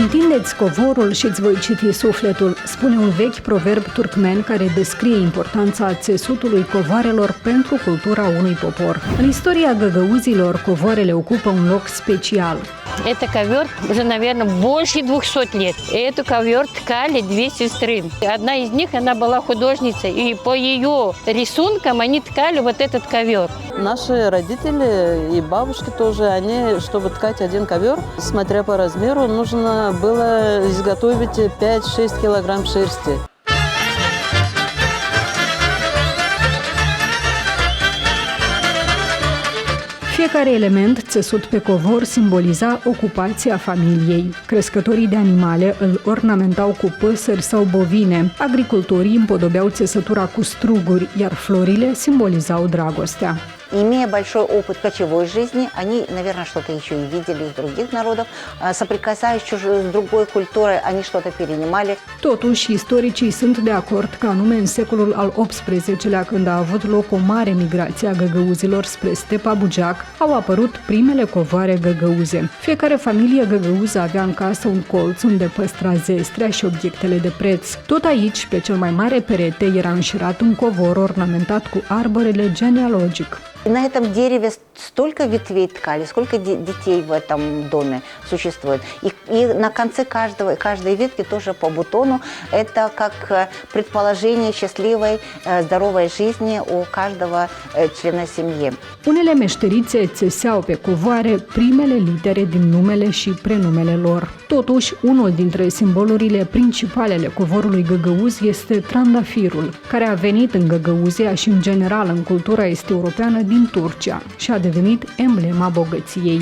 Întindeți covorul și îți voi citi sufletul, spune un vechi proverb turcmen care descrie importanța țesutului covoarelor pentru cultura unui popor. În istoria găgăuzilor, covoarele ocupă un loc special. Это ковер уже, наверное, больше 200 лет. И эту ковер ткали две сестры. Одна из них, она была художницей, и по ее рисункам они ткали вот этот ковер. Наши родители и бабушки тоже, они, чтобы ткать один ковер, смотря по размеру, нужно было изготовить 5-6 килограмм шерсти. Fiecare element țesut pe covor simboliza ocupația familiei. Crescătorii de animale îl ornamentau cu păsări sau bovine. Agricultorii împodobeau țesătura cu struguri, iar florile simbolizau dragostea. Имея большой опыт кочевой жизни, они, наверное, что-то еще и видели из других народов, соприкасаясь с другой культурой, они что-то перенимали. Totuși, istoricii sunt de acord că anume în secolul al XVIII-lea, când a avut loc o mare migrație a găgăuzilor spre stepa Bugeac, au apărut primele covoare găgăuze. Fiecare familie găgăuză avea în casă un colț unde păstra zestrea și obiectele de preț. Tot aici, pe cel mai mare perete, era înșirat un covor ornamentat cu arborele genealogic. На этом дереве столько ветвей ткали, сколько детей в этом доме существует. И на конце каждой ветки тоже по бутону. Это как предположение счастливой, здоровой жизни у каждого члена семьи. Unele meșterițe țeseau pe covoare primele litere din numele și prenumele lor. Totuși, unul dintre simbolurile principale ale covorului găgăuz este trandafirul, care a venit în Găgăuzia și în general în cultura est-europeană din Turcia și a devenit emblema bogăției.